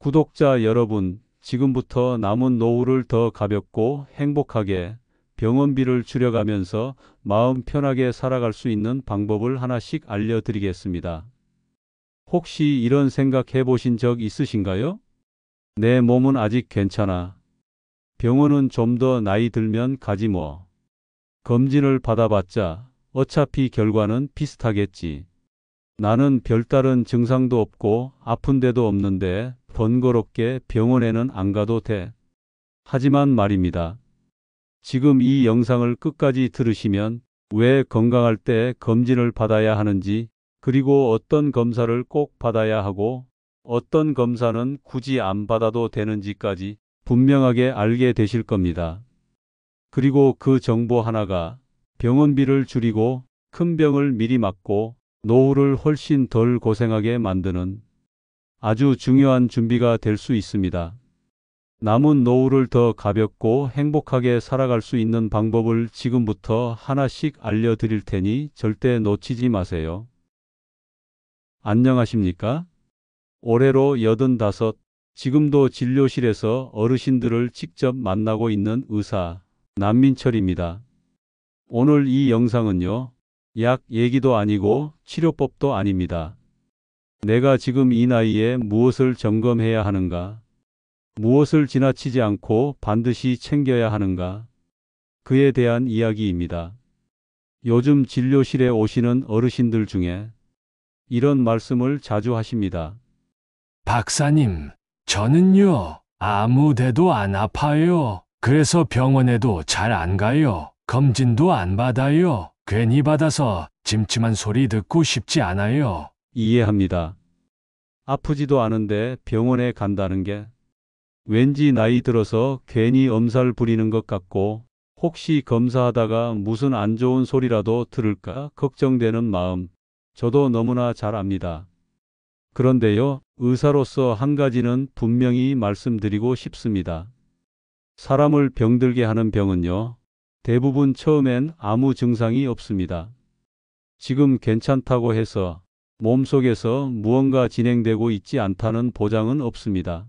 구독자 여러분, 지금부터 남은 노후를 더 가볍고 행복하게 병원비를 줄여가면서 마음 편하게 살아갈 수 있는 방법을 하나씩 알려드리겠습니다. 혹시 이런 생각 해보신 적 있으신가요? 내 몸은 아직 괜찮아. 병원은 좀 더 나이 들면 가지 뭐. 검진을 받아봤자 어차피 결과는 비슷하겠지. 나는 별다른 증상도 없고 아픈 데도 없는데 번거롭게 병원에는 안 가도 돼. 하지만 말입니다. 지금 이 영상을 끝까지 들으시면 왜 건강할 때 검진을 받아야 하는지, 그리고 어떤 검사를 꼭 받아야 하고 어떤 검사는 굳이 안 받아도 되는지까지 분명하게 알게 되실 겁니다. 그리고 그 정보 하나가 병원비를 줄이고 큰 병을 미리 막고 노후를 훨씬 덜 고생하게 만드는 아주 중요한 준비가 될 수 있습니다. 남은 노후를 더 가볍고 행복하게 살아갈 수 있는 방법을 지금부터 하나씩 알려드릴 테니 절대 놓치지 마세요. 안녕하십니까? 올해로 85, 지금도 진료실에서 어르신들을 직접 만나고 있는 의사 남민철입니다. 오늘 이 영상은요, 약 얘기도 아니고 치료법도 아닙니다. 내가 지금 이 나이에 무엇을 점검해야 하는가? 무엇을 지나치지 않고 반드시 챙겨야 하는가? 그에 대한 이야기입니다. 요즘 진료실에 오시는 어르신들 중에 이런 말씀을 자주 하십니다. 박사님, 저는요, 아무 데도 안 아파요. 그래서 병원에도 잘 안 가요. 검진도 안 받아요. 괜히 받아서 찜찜한 소리 듣고 싶지 않아요. 이해합니다. 아프지도 않은데 병원에 간다는 게 왠지 나이 들어서 괜히 엄살 부리는 것 같고, 혹시 검사하다가 무슨 안 좋은 소리라도 들을까 걱정되는 마음, 저도 너무나 잘 압니다. 그런데요, 의사로서 한 가지는 분명히 말씀드리고 싶습니다. 사람을 병들게 하는 병은요, 대부분 처음엔 아무 증상이 없습니다. 지금 괜찮다고 해서 몸속에서 무언가 진행되고 있지 않다는 보장은 없습니다.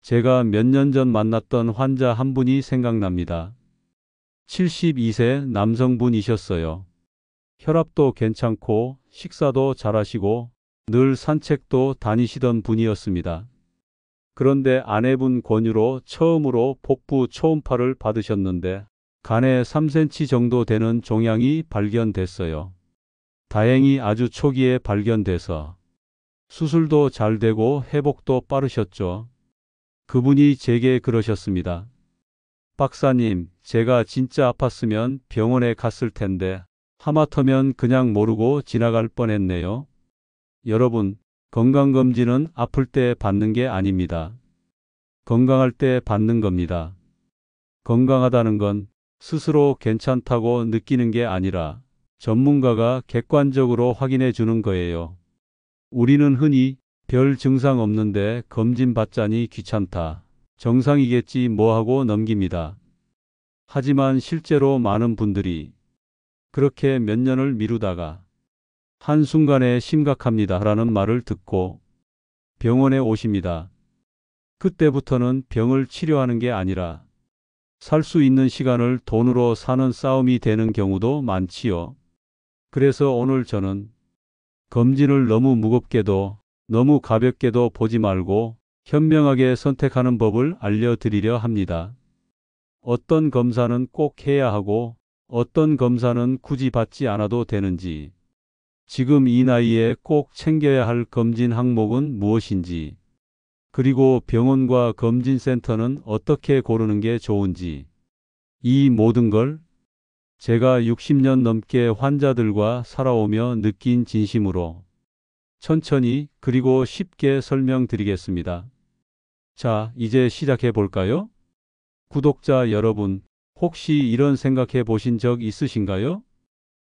제가 몇 년 전 만났던 환자 한 분이 생각납니다. 72세 남성분이셨어요. 혈압도 괜찮고 식사도 잘하시고 늘 산책도 다니시던 분이었습니다. 그런데 아내분 권유로 처음으로 복부 초음파를 받으셨는데 간에 3cm 정도 되는 종양이 발견됐어요. 다행히 아주 초기에 발견돼서 수술도 잘 되고 회복도 빠르셨죠. 그분이 제게 그러셨습니다. 박사님, 제가 진짜 아팠으면 병원에 갔을 텐데 하마터면 그냥 모르고 지나갈 뻔했네요. 여러분, 건강검진은 아플 때 받는 게 아닙니다. 건강할 때 받는 겁니다. 건강하다는 건 스스로 괜찮다고 느끼는 게 아니라 전문가가 객관적으로 확인해 주는 거예요. 우리는 흔히 별 증상 없는데 검진 받자니 귀찮다, 정상이겠지 뭐 하고 넘깁니다. 하지만 실제로 많은 분들이 그렇게 몇 년을 미루다가 한순간에 심각합니다 라는 말을 듣고 병원에 오십니다. 그때부터는 병을 치료하는 게 아니라 살 수 있는 시간을 돈으로 사는 싸움이 되는 경우도 많지요. 그래서 오늘 저는 검진을 너무 무겁게도 너무 가볍게도 보지 말고 현명하게 선택하는 법을 알려드리려 합니다. 어떤 검사는 꼭 해야 하고 어떤 검사는 굳이 받지 않아도 되는지, 지금 이 나이에 꼭 챙겨야 할 검진 항목은 무엇인지, 그리고 병원과 검진센터는 어떻게 고르는 게 좋은지, 이 모든 걸 제가 60년 넘게 환자들과 살아오며 느낀 진심으로 천천히 그리고 쉽게 설명드리겠습니다. 자, 이제 시작해 볼까요? 구독자 여러분, 혹시 이런 생각해 보신 적 있으신가요?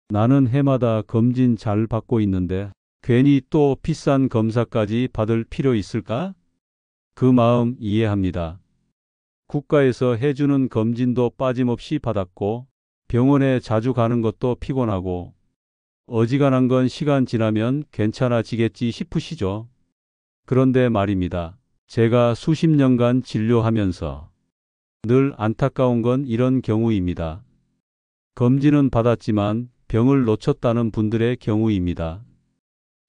나는 해마다 검진 잘 받고 있는데 괜히 또 비싼 검사까지 받을 필요 있을까? 그 마음 이해합니다. 국가에서 해주는 검진도 빠짐없이 받았고 병원에 자주 가는 것도 피곤하고 어지간한 건 시간 지나면 괜찮아지겠지 싶으시죠? 그런데 말입니다. 제가 수십 년간 진료하면서 늘 안타까운 건 이런 경우입니다. 검진은 받았지만 병을 놓쳤다는 분들의 경우입니다.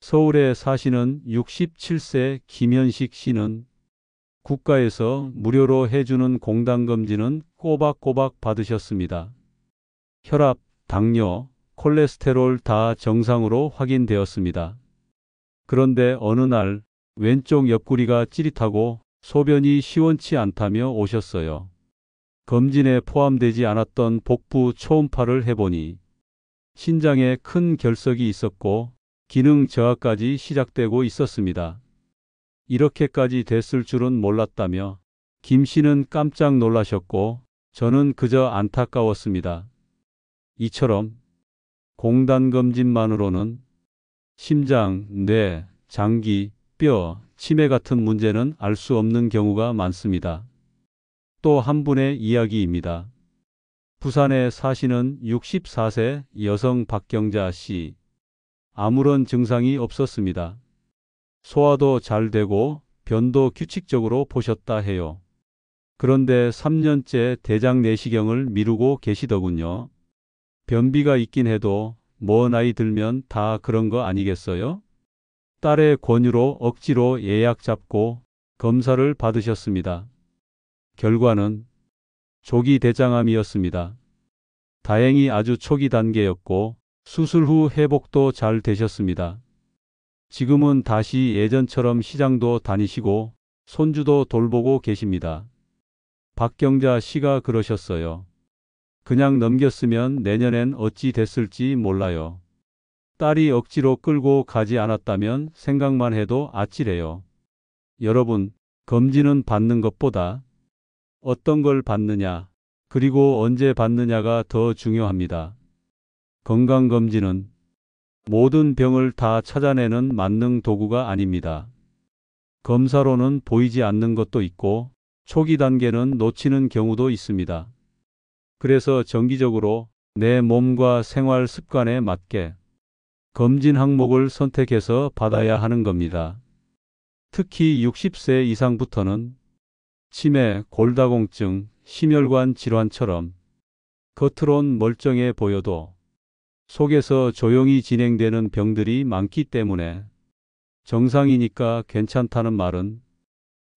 서울에 사시는 67세 김현식 씨는 국가에서 무료로 해주는 공단검진은 꼬박꼬박 받으셨습니다. 혈압, 당뇨, 콜레스테롤 다 정상으로 확인되었습니다. 그런데 어느 날 왼쪽 옆구리가 찌릿하고 소변이 시원치 않다며 오셨어요. 검진에 포함되지 않았던 복부 초음파를 해보니 신장에 큰 결석이 있었고 기능 저하까지 시작되고 있었습니다. 이렇게까지 됐을 줄은 몰랐다며 김 씨는 깜짝 놀라셨고 저는 그저 안타까웠습니다. 이처럼 공단검진만으로는 심장, 뇌, 장기, 뼈, 치매 같은 문제는 알 수 없는 경우가 많습니다. 또 한 분의 이야기입니다. 부산에 사시는 64세 여성 박경자 씨. 아무런 증상이 없었습니다. 소화도 잘 되고 변도 규칙적으로 보셨다 해요. 그런데 3년째 대장 내시경을 미루고 계시더군요. 변비가 있긴 해도 뭐 나이 들면 다 그런 거 아니겠어요? 딸의 권유로 억지로 예약 잡고 검사를 받으셨습니다. 결과는 조기 대장암이었습니다. 다행히 아주 초기 단계였고 수술 후 회복도 잘 되셨습니다. 지금은 다시 예전처럼 시장도 다니시고 손주도 돌보고 계십니다. 박경자 씨가 그러셨어요. 그냥 넘겼으면 내년엔 어찌 됐을지 몰라요. 딸이 억지로 끌고 가지 않았다면 생각만 해도 아찔해요. 여러분, 검진은 받는 것보다 어떤 걸 받느냐, 그리고 언제 받느냐가 더 중요합니다. 건강검진은 모든 병을 다 찾아내는 만능 도구가 아닙니다. 검사로는 보이지 않는 것도 있고 초기 단계는 놓치는 경우도 있습니다. 그래서 정기적으로 내 몸과 생활 습관에 맞게 검진 항목을 선택해서 받아야 하는 겁니다. 특히 60세 이상부터는 치매, 골다공증, 심혈관 질환처럼 겉으론 멀쩡해 보여도 속에서 조용히 진행되는 병들이 많기 때문에 정상이니까 괜찮다는 말은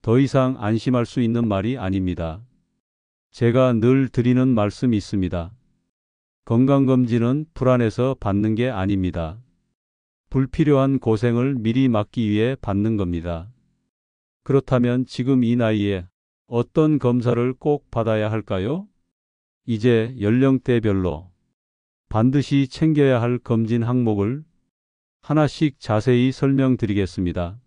더 이상 안심할 수 있는 말이 아닙니다. 제가 늘 드리는 말씀이 있습니다. 건강검진은 불안해서 받는 게 아닙니다. 불필요한 고생을 미리 막기 위해 받는 겁니다. 그렇다면 지금 이 나이에 어떤 검사를 꼭 받아야 할까요? 이제 연령대별로 반드시 챙겨야 할 검진 항목을 하나씩 자세히 설명드리겠습니다.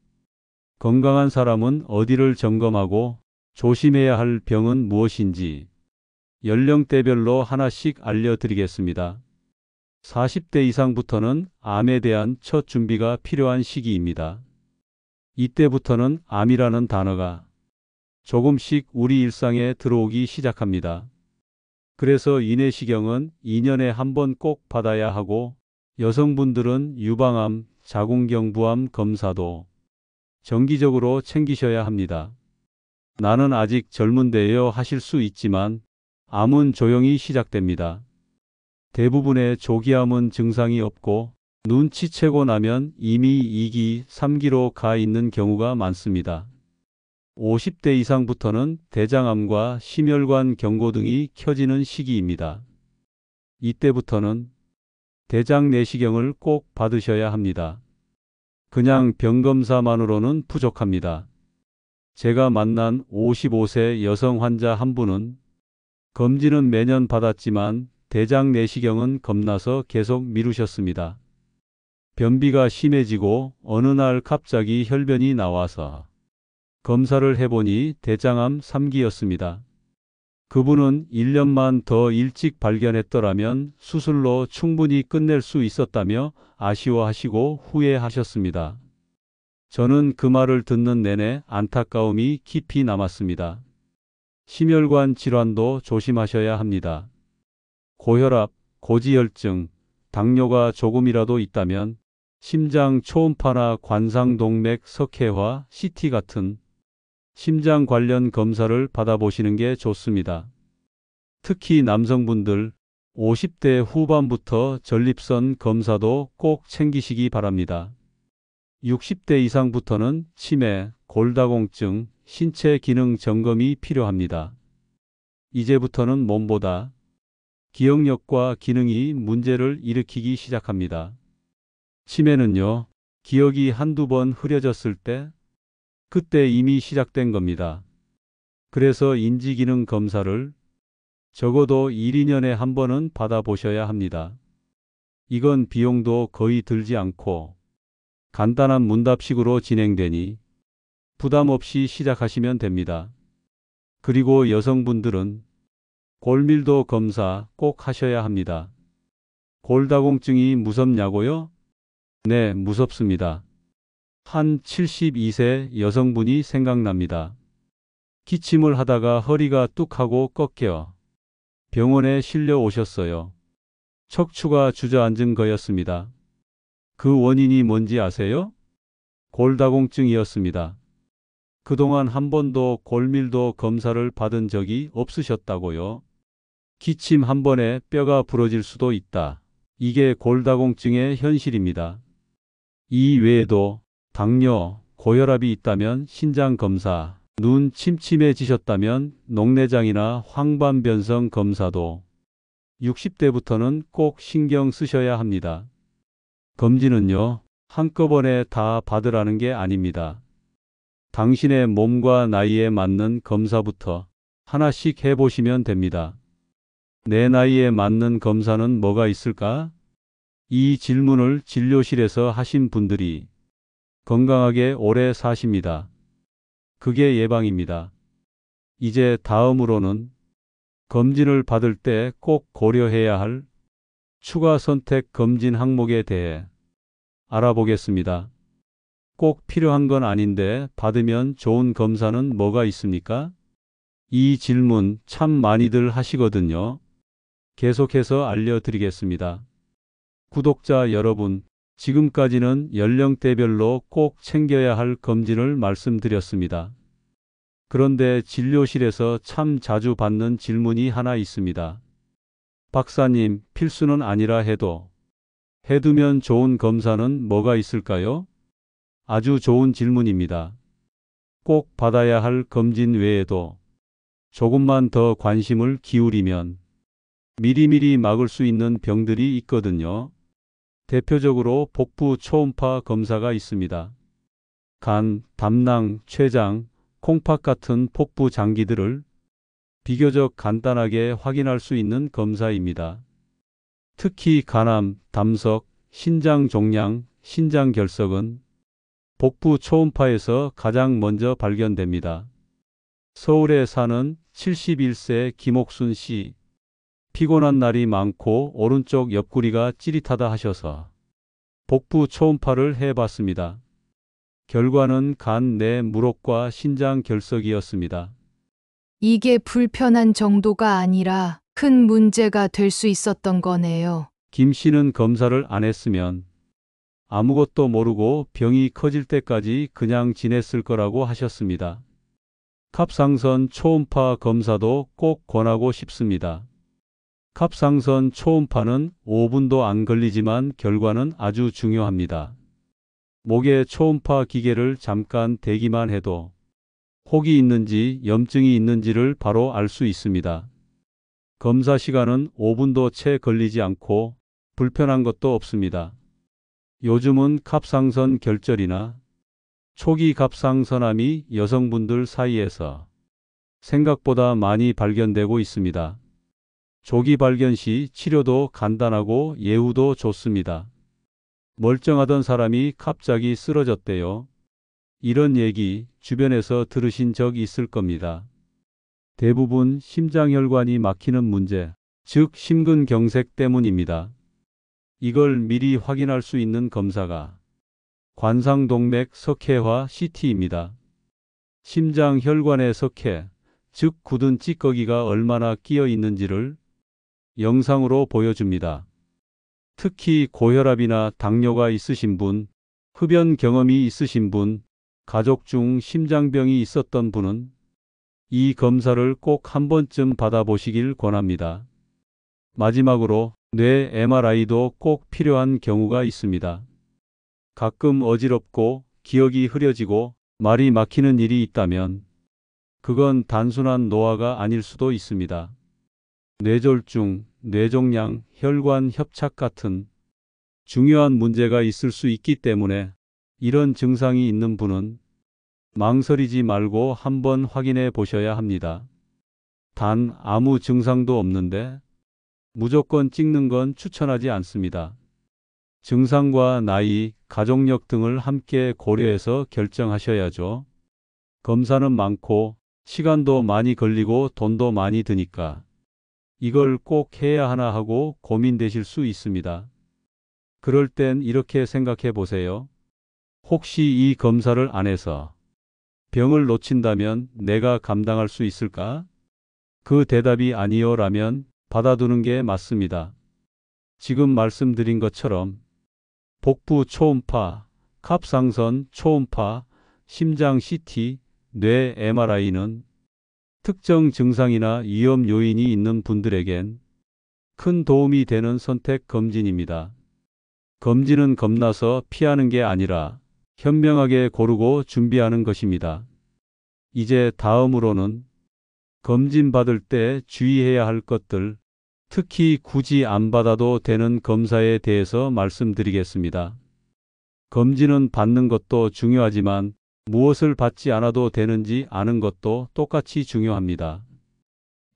건강한 사람은 어디를 점검하고 조심해야 할 병은 무엇인지 연령대별로 하나씩 알려드리겠습니다. 40대 이상부터는 암에 대한 첫 준비가 필요한 시기입니다. 이때부터는 암이라는 단어가 조금씩 우리 일상에 들어오기 시작합니다. 그래서 인내시경은 2년에 한 번 꼭 받아야 하고 여성분들은 유방암, 자궁경부암 검사도 정기적으로 챙기셔야 합니다. 나는 아직 젊은데요 하실 수 있지만 암은 조용히 시작됩니다. 대부분의 조기암은 증상이 없고 눈치채고 나면 이미 2기, 3기로 가 있는 경우가 많습니다. 50대 이상부터는 대장암과 심혈관 경고등이 켜지는 시기입니다. 이때부터는 대장 내시경을 꼭 받으셔야 합니다. 그냥 병검사만으로는 부족합니다. 제가 만난 55세 여성 환자 한 분은 검진은 매년 받았지만 대장 내시경은 겁나서 계속 미루셨습니다. 변비가 심해지고 어느 날 갑자기 혈변이 나와서 검사를 해보니 대장암 3기였습니다. 그분은 1년만 더 일찍 발견했더라면 수술로 충분히 끝낼 수 있었다며 아쉬워하시고 후회하셨습니다. 저는 그 말을 듣는 내내 안타까움이 깊이 남았습니다. 심혈관 질환도 조심하셔야 합니다. 고혈압, 고지혈증, 당뇨가 조금이라도 있다면 심장 초음파나 관상동맥 석회화, CT 같은 심장 관련 검사를 받아보시는 게 좋습니다. 특히 남성분들 50대 후반부터 전립선 검사도 꼭 챙기시기 바랍니다. 60대 이상부터는 치매, 골다공증, 신체 기능 점검이 필요합니다. 이제부터는 몸보다 기억력과 기능이 문제를 일으키기 시작합니다. 치매는요, 기억이 한두 번 흐려졌을 때, 그때 이미 시작된 겁니다. 그래서 인지기능 검사를 적어도 1, 2년에 한 번은 받아보셔야 합니다. 이건 비용도 거의 들지 않고 간단한 문답식으로 진행되니 부담 없이 시작하시면 됩니다. 그리고 여성분들은 골밀도 검사 꼭 하셔야 합니다. 골다공증이 무섭냐고요? 네, 무섭습니다. 한 72세 여성분이 생각납니다. 기침을 하다가 허리가 뚝 하고 꺾여 병원에 실려 오셨어요. 척추가 주저앉은 거였습니다. 그 원인이 뭔지 아세요? 골다공증이었습니다. 그동안 한 번도 골밀도 검사를 받은 적이 없으셨다고요. 기침 한 번에 뼈가 부러질 수도 있다. 이게 골다공증의 현실입니다. 이 외에도 당뇨, 고혈압이 있다면 신장 검사, 눈 침침해지셨다면 녹내장이나 황반변성 검사도 60대부터는 꼭 신경 쓰셔야 합니다. 검진은요, 한꺼번에 다 받으라는 게 아닙니다. 당신의 몸과 나이에 맞는 검사부터 하나씩 해보시면 됩니다. 내 나이에 맞는 검사는 뭐가 있을까? 이 질문을 진료실에서 하신 분들이 건강하게 오래 사십니다. 그게 예방입니다. 이제 다음으로는 검진을 받을 때 꼭 고려해야 할 추가 선택 검진 항목에 대해 알아보겠습니다. 꼭 필요한 건 아닌데 받으면 좋은 검사는 뭐가 있습니까? 이 질문 참 많이들 하시거든요. 계속해서 알려드리겠습니다. 구독자 여러분, 지금까지는 연령대별로 꼭 챙겨야 할 검진을 말씀드렸습니다. 그런데 진료실에서 참 자주 받는 질문이 하나 있습니다. 박사님, 필수는 아니라 해두면 좋은 검사는 뭐가 있을까요? 아주 좋은 질문입니다. 꼭 받아야 할 검진 외에도 조금만 더 관심을 기울이면 미리미리 막을 수 있는 병들이 있거든요. 대표적으로 복부 초음파 검사가 있습니다. 간, 담낭, 췌장, 콩팥 같은 복부 장기들을 비교적 간단하게 확인할 수 있는 검사입니다. 특히 간암, 담석, 신장 종양, 신장 결석은 복부 초음파에서 가장 먼저 발견됩니다. 서울에 사는 71세 김옥순 씨. 피곤한 날이 많고 오른쪽 옆구리가 찌릿하다 하셔서 복부 초음파를 해봤습니다. 결과는 간 내 물혹과 신장 결석이었습니다. 이게 불편한 정도가 아니라 큰 문제가 될 수 있었던 거네요. 김 씨는 검사를 안 했으면 아무것도 모르고 병이 커질 때까지 그냥 지냈을 거라고 하셨습니다. 갑상선 초음파 검사도 꼭 권하고 싶습니다. 갑상선 초음파는 5분도 안 걸리지만 결과는 아주 중요합니다. 목에 초음파 기계를 잠깐 대기만 해도 혹이 있는지 염증이 있는지를 바로 알 수 있습니다. 검사 시간은 5분도 채 걸리지 않고 불편한 것도 없습니다. 요즘은 갑상선 결절이나 초기 갑상선암이 여성분들 사이에서 생각보다 많이 발견되고 있습니다. 조기 발견 시 치료도 간단하고 예후도 좋습니다. 멀쩡하던 사람이 갑자기 쓰러졌대요. 이런 얘기 주변에서 들으신 적 있을 겁니다. 대부분 심장혈관이 막히는 문제, 즉 심근경색 때문입니다. 이걸 미리 확인할 수 있는 검사가 관상동맥 석회화 CT입니다. 심장혈관의 석회, 즉 굳은 찌꺼기가 얼마나 끼어 있는지를 영상으로 보여줍니다. 특히 고혈압이나 당뇨가 있으신 분, 흡연 경험이 있으신 분, 가족 중 심장병이 있었던 분은 이 검사를 꼭 한 번쯤 받아보시길 권합니다. 마지막으로 뇌 MRI도 꼭 필요한 경우가 있습니다. 가끔 어지럽고 기억이 흐려지고 말이 막히는 일이 있다면 그건 단순한 노화가 아닐 수도 있습니다. 뇌졸중, 뇌종양, 혈관 협착 같은 중요한 문제가 있을 수 있기 때문에 이런 증상이 있는 분은 망설이지 말고 한번 확인해 보셔야 합니다. 단 아무 증상도 없는데 무조건 찍는 건 추천하지 않습니다. 증상과 나이, 가족력 등을 함께 고려해서 결정하셔야죠. 검사는 많고 시간도 많이 걸리고 돈도 많이 드니까 이걸 꼭 해야 하나 하고 고민되실 수 있습니다. 그럴 땐 이렇게 생각해 보세요. 혹시 이 검사를 안 해서 병을 놓친다면 내가 감당할 수 있을까? 그 대답이 아니요라면 받아두는 게 맞습니다. 지금 말씀드린 것처럼 복부 초음파, 갑상선 초음파, 심장 CT, 뇌 MRI는 특정 증상이나 위험 요인이 있는 분들에겐 큰 도움이 되는 선택 검진입니다. 검진은 겁나서 피하는 게 아니라 현명하게 고르고 준비하는 것입니다. 이제 다음으로는 검진 받을 때 주의해야 할 것들, 특히 굳이 안 받아도 되는 검사에 대해서 말씀드리겠습니다. 검진은 받는 것도 중요하지만 무엇을 받지 않아도 되는지 아는 것도 똑같이 중요합니다.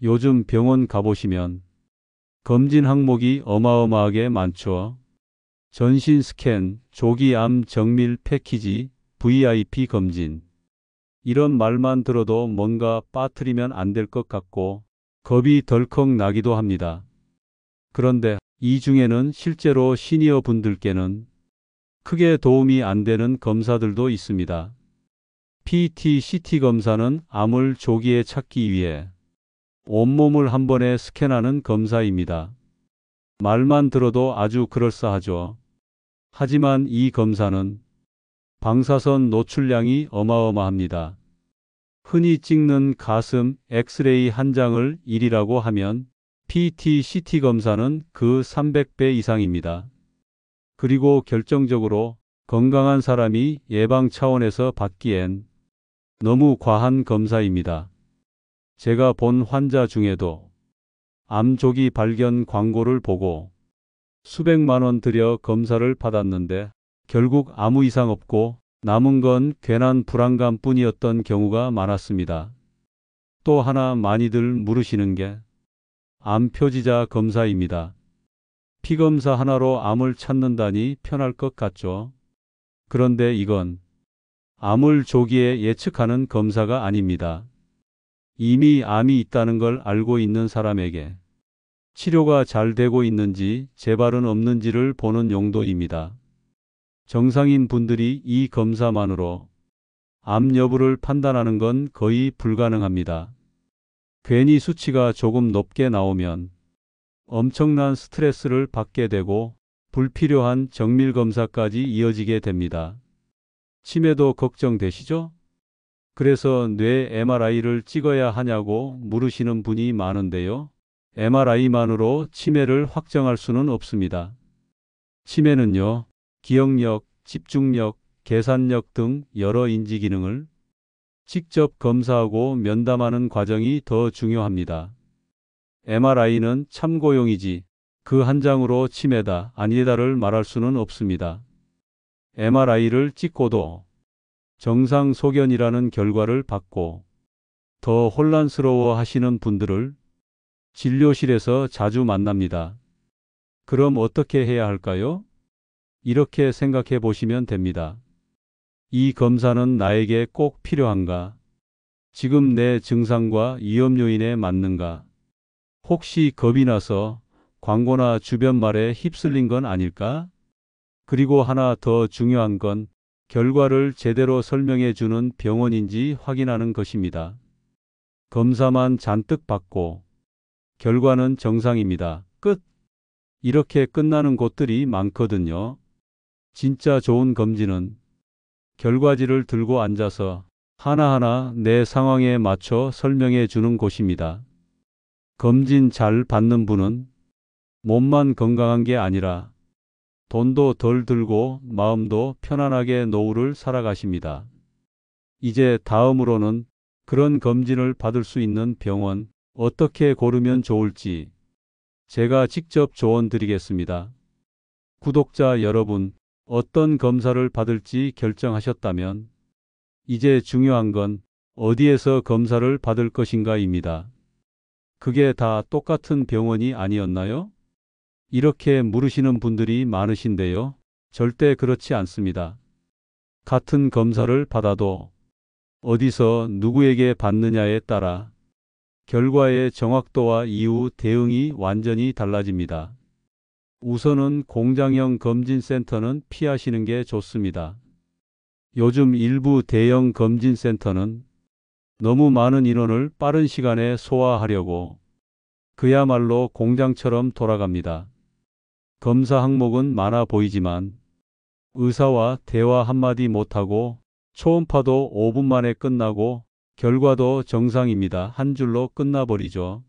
요즘 병원 가보시면 검진 항목이 어마어마하게 많죠. 전신 스캔, 조기 암 정밀 패키지, VIP 검진. 이런 말만 들어도 뭔가 빠뜨리면 안 될 것 같고 겁이 덜컥 나기도 합니다. 그런데 이 중에는 실제로 시니어 분들께는 크게 도움이 안 되는 검사들도 있습니다. PET-CT 검사는 암을 조기에 찾기 위해 온몸을 한 번에 스캔하는 검사입니다. 말만 들어도 아주 그럴싸하죠. 하지만 이 검사는 방사선 노출량이 어마어마합니다. 흔히 찍는 가슴 엑스레이 한 장을 1이라고 하면 PET-CT 검사는 그 300배 이상입니다. 그리고 결정적으로 건강한 사람이 예방 차원에서 받기엔 너무 과한 검사입니다. 제가 본 환자 중에도 암 조기 발견 광고를 보고 수백만 원 들여 검사를 받았는데 결국 아무 이상 없고 남은 건 괜한 불안감 뿐이었던 경우가 많았습니다. 또 하나 많이들 물으시는 게 암 표지자 검사입니다. 피검사 하나로 암을 찾는다니 편할 것 같죠? 그런데 이건 암을 조기에 예측하는 검사가 아닙니다. 이미 암이 있다는 걸 알고 있는 사람에게 치료가 잘 되고 있는지 재발은 없는지를 보는 용도입니다. 정상인 분들이 이 검사만으로 암 여부를 판단하는 건 거의 불가능합니다. 괜히 수치가 조금 높게 나오면 엄청난 스트레스를 받게 되고 불필요한 정밀 검사까지 이어지게 됩니다. 치매도 걱정되시죠? 그래서 뇌 MRI를 찍어야 하냐고 물으시는 분이 많은데요. MRI만으로 치매를 확정할 수는 없습니다. 치매는요, 기억력, 집중력, 계산력 등 여러 인지 기능을 직접 검사하고 면담하는 과정이 더 중요합니다. MRI는 참고용이지 그 한 장으로 치매다, 아니다를 말할 수는 없습니다. MRI를 찍고도 정상 소견이라는 결과를 받고 더 혼란스러워 하시는 분들을 진료실에서 자주 만납니다. 그럼 어떻게 해야 할까요? 이렇게 생각해 보시면 됩니다. 이 검사는 나에게 꼭 필요한가? 지금 내 증상과 위험 요인에 맞는가? 혹시 겁이 나서 광고나 주변 말에 휩쓸린 건 아닐까? 그리고 하나 더 중요한 건 결과를 제대로 설명해 주는 병원인지 확인하는 것입니다. 검사만 잔뜩 받고 결과는 정상입니다. 끝. 이렇게 끝나는 곳들이 많거든요. 진짜 좋은 검진은 결과지를 들고 앉아서 하나하나 내 상황에 맞춰 설명해 주는 곳입니다. 검진 잘 받는 분은 몸만 건강한 게 아니라 돈도 덜 들고 마음도 편안하게 노후를 살아가십니다. 이제 다음으로는 그런 검진을 받을 수 있는 병원 어떻게 고르면 좋을지 제가 직접 조언 드리겠습니다. 구독자 여러분, 어떤 검사를 받을지 결정하셨다면 이제 중요한 건 어디에서 검사를 받을 것인가입니다. 그게 다 똑같은 병원이 아니었나요? 이렇게 물으시는 분들이 많으신데요. 절대 그렇지 않습니다. 같은 검사를 받아도 어디서 누구에게 받느냐에 따라 결과의 정확도와 이후 대응이 완전히 달라집니다. 우선은 공장형 검진센터는 피하시는 게 좋습니다. 요즘 일부 대형 검진센터는 너무 많은 인원을 빠른 시간에 소화하려고 그야말로 공장처럼 돌아갑니다. 검사 항목은 많아 보이지만 의사와 대화 한마디 못하고 초음파도 5분 만에 끝나고 결과도 정상입니다. 한 줄로 끝나버리죠.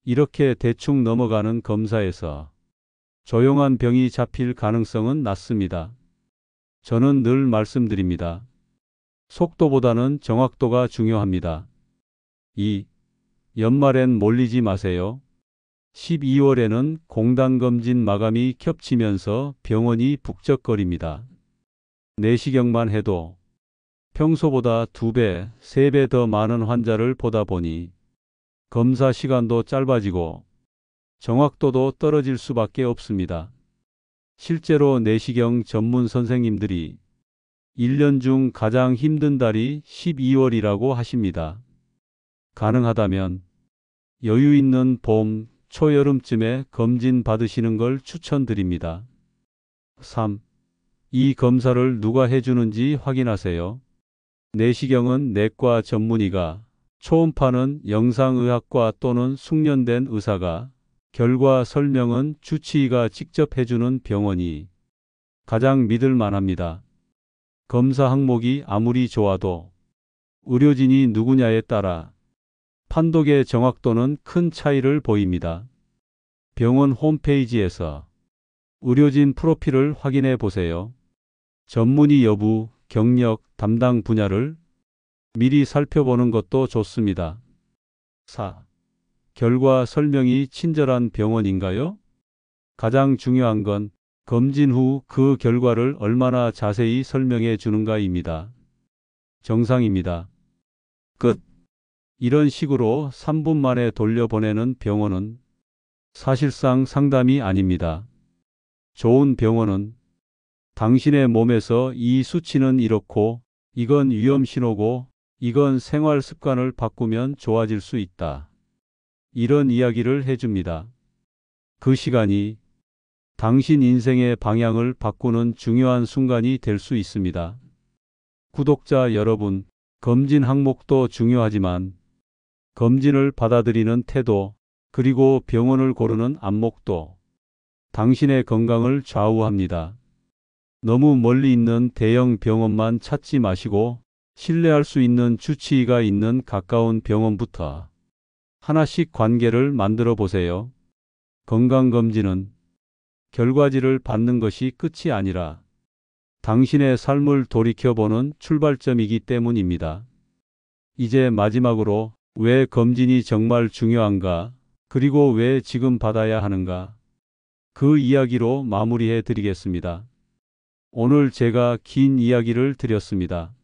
이렇게 대충 넘어가는 검사에서 조용한 병이 잡힐 가능성은 낮습니다. 저는 늘 말씀드립니다. 속도보다는 정확도가 중요합니다. 연말엔 몰리지 마세요. 12월에는 공단검진 마감이 겹치면서 병원이 북적거립니다. 내시경만 해도 평소보다 2배, 3배 더 많은 환자를 보다 보니 검사 시간도 짧아지고 정확도도 떨어질 수밖에 없습니다. 실제로 내시경 전문 선생님들이 1년 중 가장 힘든 달이 12월이라고 하십니다. 가능하다면 여유 있는 봄, 초여름쯤에 검진 받으시는 걸 추천드립니다. 3. 이 검사를 누가 해주는지 확인하세요. 내시경은 내과 전문의가, 초음파는 영상의학과 또는 숙련된 의사가, 결과 설명은 주치의가 직접 해주는 병원이 가장 믿을 만합니다. 검사 항목이 아무리 좋아도 의료진이 누구냐에 따라 판독의 정확도는 큰 차이를 보입니다. 병원 홈페이지에서 의료진 프로필을 확인해 보세요. 전문의 여부, 경력, 담당 분야를 미리 살펴보는 것도 좋습니다. 4. 결과 설명이 친절한 병원인가요? 가장 중요한 건 검진 후 그 결과를 얼마나 자세히 설명해 주는가입니다. 정상입니다. 끝. 이런 식으로 3분 만에 돌려보내는 병원은 사실상 상담이 아닙니다. 좋은 병원은 당신의 몸에서 이 수치는 이렇고 이건 위험 신호고 이건 생활 습관을 바꾸면 좋아질 수 있다. 이런 이야기를 해줍니다. 그 시간이 당신 인생의 방향을 바꾸는 중요한 순간이 될 수 있습니다. 구독자 여러분, 검진 항목도 중요하지만 검진을 받아들이는 태도, 그리고 병원을 고르는 안목도 당신의 건강을 좌우합니다. 너무 멀리 있는 대형 병원만 찾지 마시고 신뢰할 수 있는 주치의가 있는 가까운 병원부터 하나씩 관계를 만들어 보세요. 건강검진은 결과지를 받는 것이 끝이 아니라 당신의 삶을 돌이켜보는 출발점이기 때문입니다. 이제 마지막으로 왜 검진이 정말 중요한가, 그리고 왜 지금 받아야 하는가, 그 이야기로 마무리해 드리겠습니다. 오늘 제가 긴 이야기를 드렸습니다.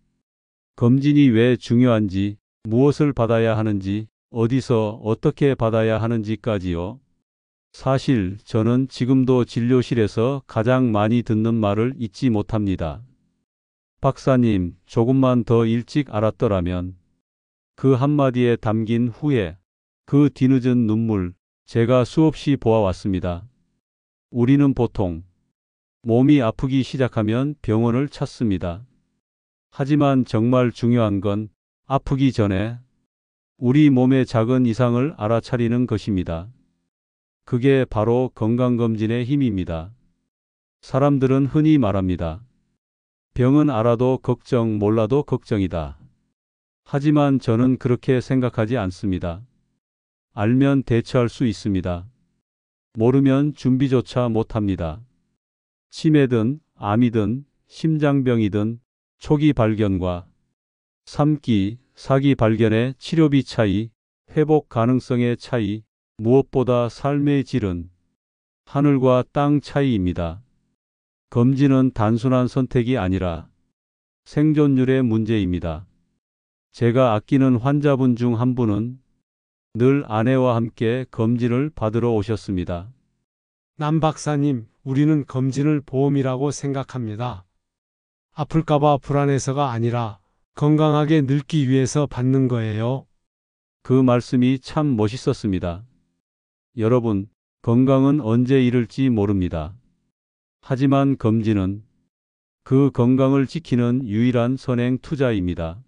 검진이 왜 중요한지, 무엇을 받아야 하는지, 어디서 어떻게 받아야 하는지까지요. 사실 저는 지금도 진료실에서 가장 많이 듣는 말을 잊지 못합니다. 박사님, 조금만 더 일찍 알았더라면. 그 한마디에 담긴 후회, 그 뒤늦은 눈물, 제가 수없이 보아왔습니다. 우리는 보통 몸이 아프기 시작하면 병원을 찾습니다. 하지만 정말 중요한 건 아프기 전에 우리 몸의 작은 이상을 알아차리는 것입니다. 그게 바로 건강검진의 힘입니다. 사람들은 흔히 말합니다. 병은 알아도 걱정, 몰라도 걱정이다. 하지만 저는 그렇게 생각하지 않습니다. 알면 대처할 수 있습니다. 모르면 준비조차 못합니다. 치매든 암이든 심장병이든 초기 발견과 3기, 4기 발견의 치료비 차이, 회복 가능성의 차이, 무엇보다 삶의 질은 하늘과 땅 차이입니다. 검진은 단순한 선택이 아니라 생존율의 문제입니다. 제가 아끼는 환자분 중 한 분은 늘 아내와 함께 검진을 받으러 오셨습니다. 남 박사님, 우리는 검진을 보험이라고 생각합니다. 아플까봐 불안해서가 아니라 건강하게 늙기 위해서 받는 거예요. 그 말씀이 참 멋있었습니다. 여러분, 건강은 언제 잃을지 모릅니다. 하지만 검진은 그 건강을 지키는 유일한 선행 투자입니다.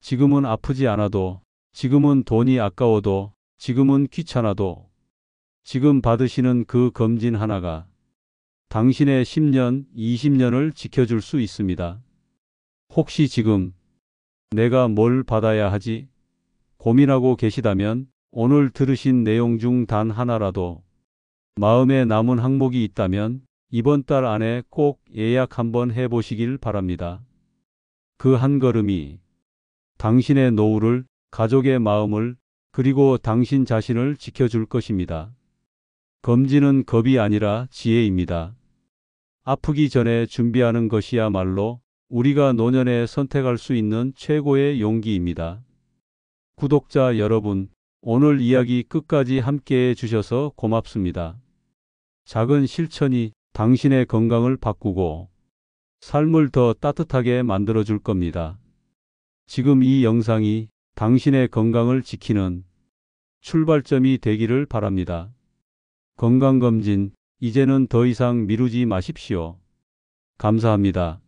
지금은 아프지 않아도, 지금은 돈이 아까워도, 지금은 귀찮아도, 지금 받으시는 그 검진 하나가 당신의 10년, 20년을 지켜줄 수 있습니다. 혹시 지금 내가 뭘 받아야 하지? 고민하고 계시다면 오늘 들으신 내용 중 단 하나라도 마음에 남은 항목이 있다면 이번 달 안에 꼭 예약 한번 해보시길 바랍니다. 그 한 걸음이 당신의 노후를, 가족의 마음을, 그리고 당신 자신을 지켜줄 것입니다. 검진은 겁이 아니라 지혜입니다. 아프기 전에 준비하는 것이야말로 우리가 노년에 선택할 수 있는 최고의 용기입니다. 구독자 여러분, 오늘 이야기 끝까지 함께해 주셔서 고맙습니다. 작은 실천이 당신의 건강을 바꾸고 삶을 더 따뜻하게 만들어 줄 겁니다. 지금 이 영상이 당신의 건강을 지키는 출발점이 되기를 바랍니다. 건강검진, 이제는 더 이상 미루지 마십시오. 감사합니다.